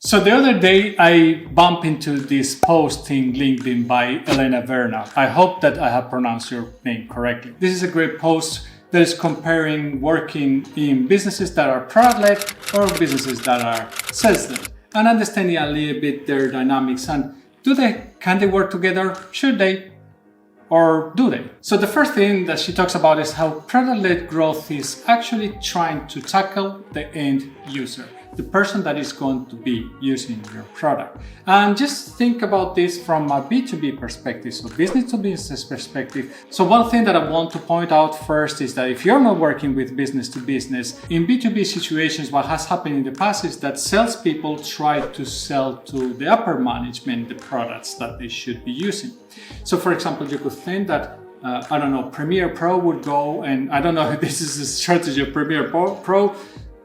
So the other day I bumped into this post in LinkedIn by Elena Verna. I hope that I have pronounced your name correctly. This is a great post that is comparing working in businesses that are product-led or businesses that are sales-led, and understanding a little bit their dynamics and can they work together? Should they? Or do they? So the first thing that she talks about is how product-led growth is actually trying to tackle the end user, the person that is going to be using your product. And just think about this from a B2B perspective, so business to business perspective. So one thing that I want to point out first is that if you're not working with business to business, in B2B situations, what has happened in the past is that salespeople try to sell to the upper management the products that they should be using. So for example, you could think that Premiere Pro would go, and I don't know if this is a strategy of Premiere Pro,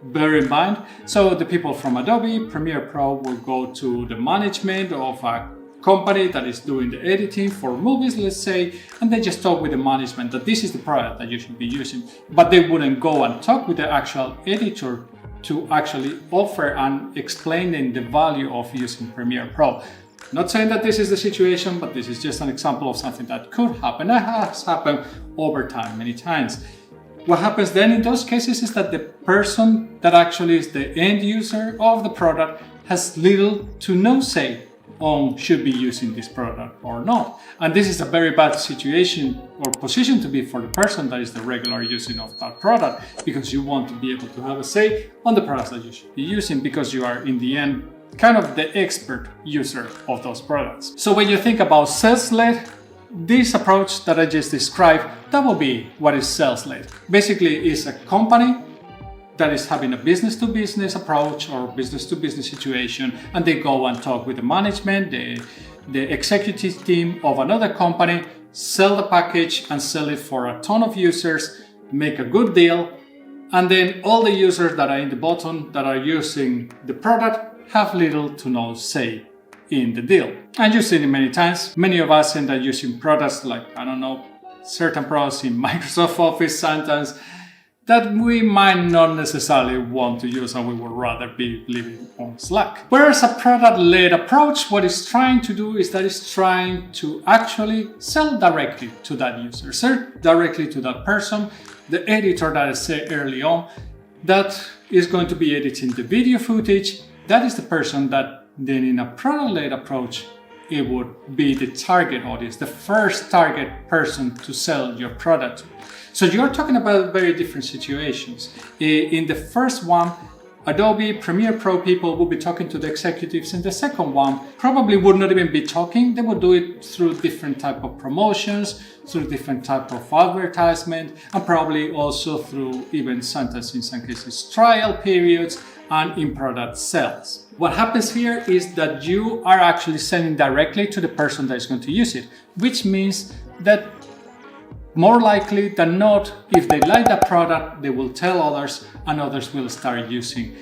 bear in mind. So the people from Adobe Premiere Pro will go to the management of a company that is doing the editing for movies, let's say, and they just talk with the management that this is the product that you should be using. But they wouldn't go and talk with the actual editor to actually offer and explaining the value of using Premiere Pro. Not saying that this is the situation, but this is just an example of something that could happen and has happened over time many times. What happens then in those cases is that the person that actually is the end user of the product has little to no say on should be using this product or not. And this is a very bad situation or position to be for the person that is the regular using of that product, because you want to be able to have a say on the products that you should be using, because you are in the end kind of the expert user of those products. So when you think about sales-led, this approach that I just described, that will be what is sales-led. Basically, it's a company that is having a business-to-business approach or business-to-business situation, and they go and talk with the management, the executive team of another company, sell the package and sell it for a ton of users, make a good deal, and then all the users that are in the bottom that are using the product have little to no say in the deal. And you've seen it many times. Many of us end up using products like, certain products in Microsoft Office sometimes that we might not necessarily want to use, and we would rather be living on Slack. Whereas a product-led approach, what it's trying to do is that it's trying to actually sell directly to that user, sell directly to that person, the editor that I said early on, that is going to be editing the video footage. That is the person that then in a product-led approach, it would be the target audience, the first target person to sell your product to. So you're talking about very different situations. In the first one, Adobe Premiere Pro people will be talking to the executives. In the second one, probably would not even be talking. They would do it through different type of promotions, through different type of advertisement, and probably also through even sometimes in some cases trial periods and in product sales. What happens here is that you are actually selling directly to the person that is going to use it, which means that more likely than not, if they like that product, they will tell others, and others will start using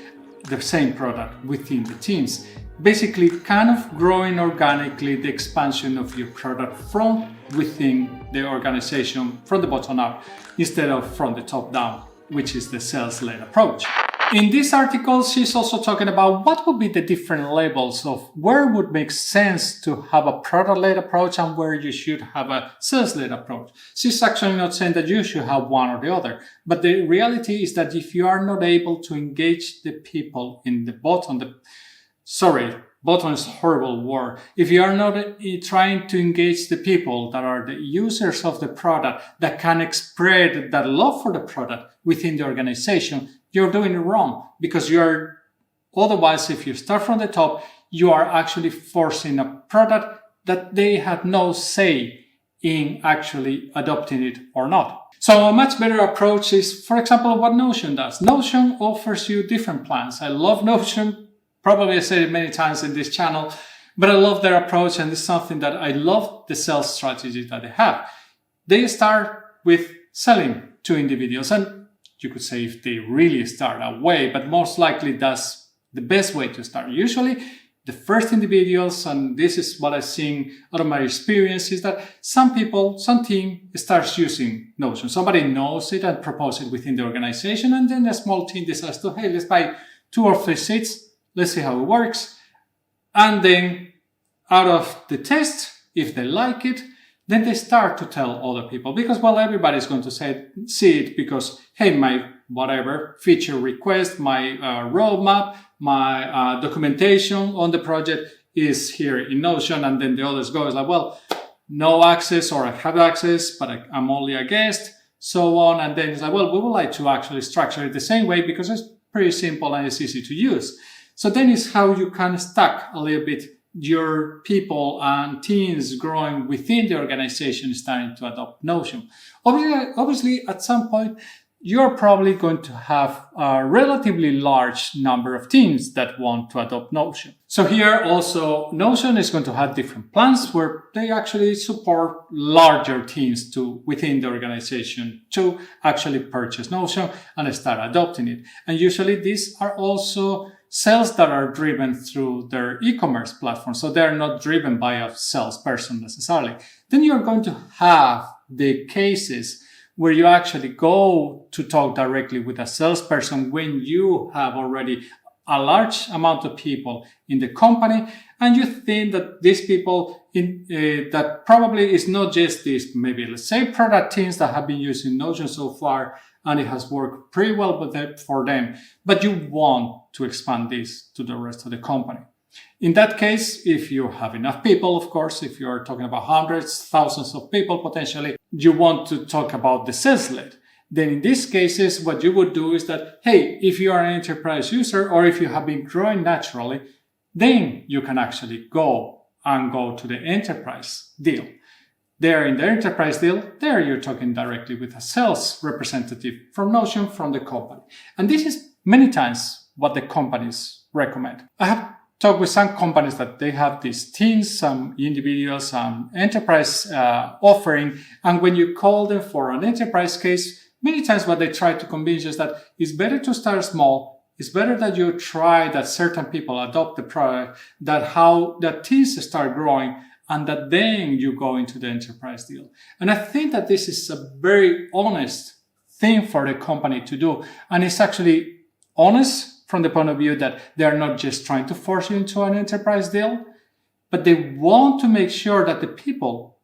the same product within the teams. Basically, kind of growing organically the expansion of your product from within the organization, from the bottom up, instead of from the top down, which is the sales-led approach. In this article, she's also talking about what would be the different levels of where it would make sense to have a product-led approach and where you should have a sales-led approach. She's actually not saying that you should have one or the other, but the reality is that if you are not able to engage the people in the bottom, bottom is a horrible word. If you are not trying to engage the people that are the users of the product that can spread that love for the product within the organization, you're doing it wrong, because otherwise, if you start from the top, you are actually forcing a product that they had no say in actually adopting it or not. So a much better approach is, for example, what Notion does. Notion offers you different plans. I love Notion. Probably I said it many times in this channel, but I love their approach, and it's something that I love the sales strategy that they have. They start with selling to individuals, and you could say if they really start that way, but most likely that's the best way to start. Usually the first individuals, and this is what I've seen out of my experience, is that some team starts using Notion. Somebody knows it and proposes it within the organization, and then a small team decides to, hey, let's buy 2 or 3 seats. Let's see how it works. And then out of the test, if they like it, then they start to tell other people because, well, everybody's going to see it because, hey, my whatever feature request, my roadmap, my documentation on the project is here in Notion. And then the others go, it's like, well, no access, or I have access, but I'm only a guest, so on. And then it's like, well, we would like to actually structure it the same way because it's pretty simple and it's easy to use. So then it's how you can stack a little bit your people and teams growing within the organization starting to adopt Notion. Obviously, at some point, you're probably going to have a relatively large number of teams that want to adopt Notion. So here also, Notion is going to have different plans where they actually support larger teams within the organization to actually purchase Notion and start adopting it. And usually these are also sales that are driven through their e-commerce platform. So they're not driven by a salesperson necessarily. Then you're going to have the cases where you actually go to talk directly with a salesperson when you have already a large amount of people in the company and you think that these people that probably is not just this, maybe let's say product teams that have been using Notion so far and it has worked pretty well for them, but you want to expand this to the rest of the company. In that case, if you have enough people, of course, if you're talking about hundreds, thousands of people potentially, you want to talk about the sales lead. Then in these cases, what you would do is that, hey, if you are an enterprise user or if you have been growing naturally, then you can actually go to the enterprise deal. There in the enterprise deal, there you're talking directly with a sales representative from Notion, from the company. And this is many times what the companies recommend. I have talked with some companies that they have these teams, some individuals, some enterprise offering. And when you call them for an enterprise case, many times what they try to convince you is that it's better to start small. It's better that you try that certain people adopt the product, that teams start growing, and that then you go into the enterprise deal. And I think that this is a very honest thing for the company to do. And it's actually honest from the point of view that they're not just trying to force you into an enterprise deal, but they want to make sure that the people,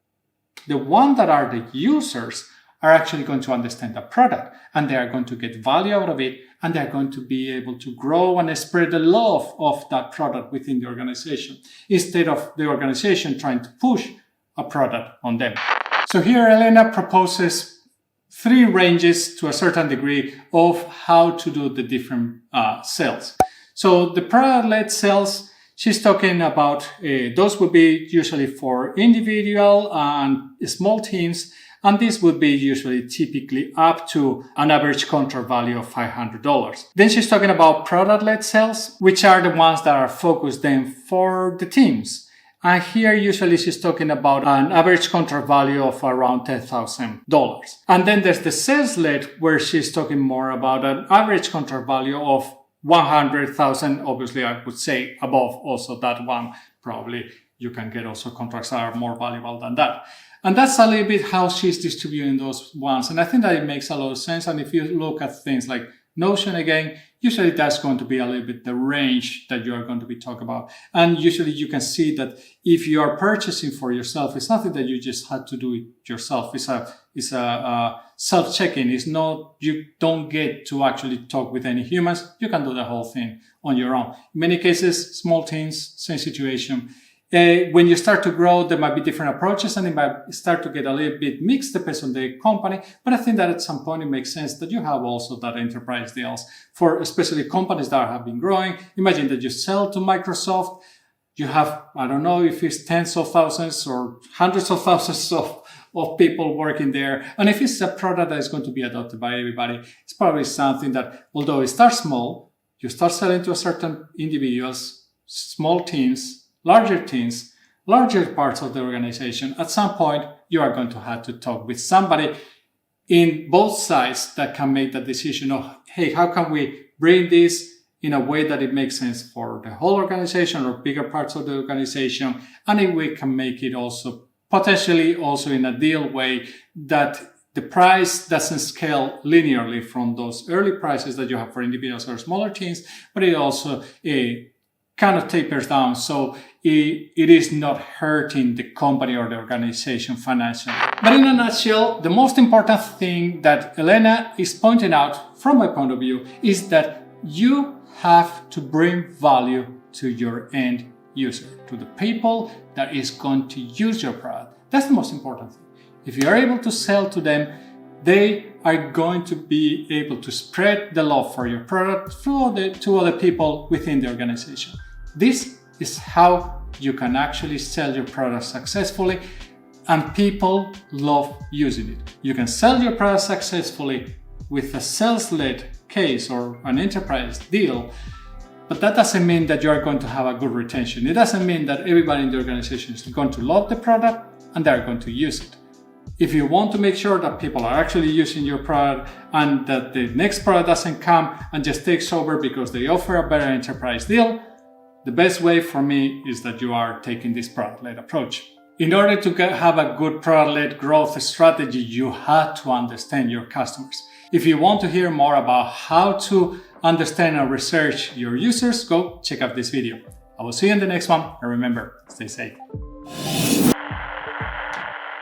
the ones that are the users, are actually going to understand the product and they are going to get value out of it and they're going to be able to grow and spread the love of that product within the organization instead of the organization trying to push a product on them. So here Elena proposes 3 ranges to a certain degree of how to do the different sales. So the product-led sales, she's talking about those would be usually for individual and small teams. And this would be usually typically up to an average contract value of $500. Then she's talking about product-led sales, which are the ones that are focused then for the teams. And here usually she's talking about an average contract value of around $10,000. And then there's the sales-led where she's talking more about an average contract value of $100,000. Obviously, I would say above also that one. Probably you can get also contracts that are more valuable than that. And that's a little bit how she's distributing those ones. And I think that it makes a lot of sense. And if you look at things like Notion again, usually that's going to be a little bit the range that you are going to be talking about. And usually you can see that if you are purchasing for yourself, it's nothing that you just had to do it yourself. It's a self-check-in. It's not, you don't get to actually talk with any humans. You can do the whole thing on your own. In many cases, small teams, same situation. When you start to grow, there might be different approaches and it might start to get a little bit mixed, depends on the company. But I think that at some point it makes sense that you have also that enterprise deals for especially companies that have been growing. Imagine that you sell to Microsoft. You have, I don't know if it's tens of thousands or hundreds of thousands of people working there. And if it's a product that is going to be adopted by everybody, it's probably something that, although it starts small, you start selling to a certain individuals, small teams, larger teams, larger parts of the organization. At some point, you are going to have to talk with somebody in both sides that can make that decision of, hey, how can we bring this in a way that it makes sense for the whole organization or bigger parts of the organization, and if we can make it also potentially also in a deal way that the price doesn't scale linearly from those early prices that you have for individuals or smaller teams, but it also kind of tapers down, so it is not hurting the company or the organization financially. But in a nutshell, the most important thing that Elena is pointing out, from my point of view, is that you have to bring value to your end user, to the people that is going to use your product. That's the most important thing. If you are able to sell to them, they are going to be able to spread the love for your product to other people within the organization. This is how you can actually sell your product successfully, and people love using it. You can sell your product successfully with a sales-led case or an enterprise deal, but that doesn't mean that you are going to have a good retention. It doesn't mean that everybody in the organization is going to love the product and they're going to use it. If you want to make sure that people are actually using your product and that the next product doesn't come and just takes over because they offer a better enterprise deal, the best way for me is that you are taking this product-led approach. In order to have a good product-led growth strategy, you have to understand your customers. If you want to hear more about how to understand and research your users, go check out this video. I will see you in the next one, and remember, stay safe.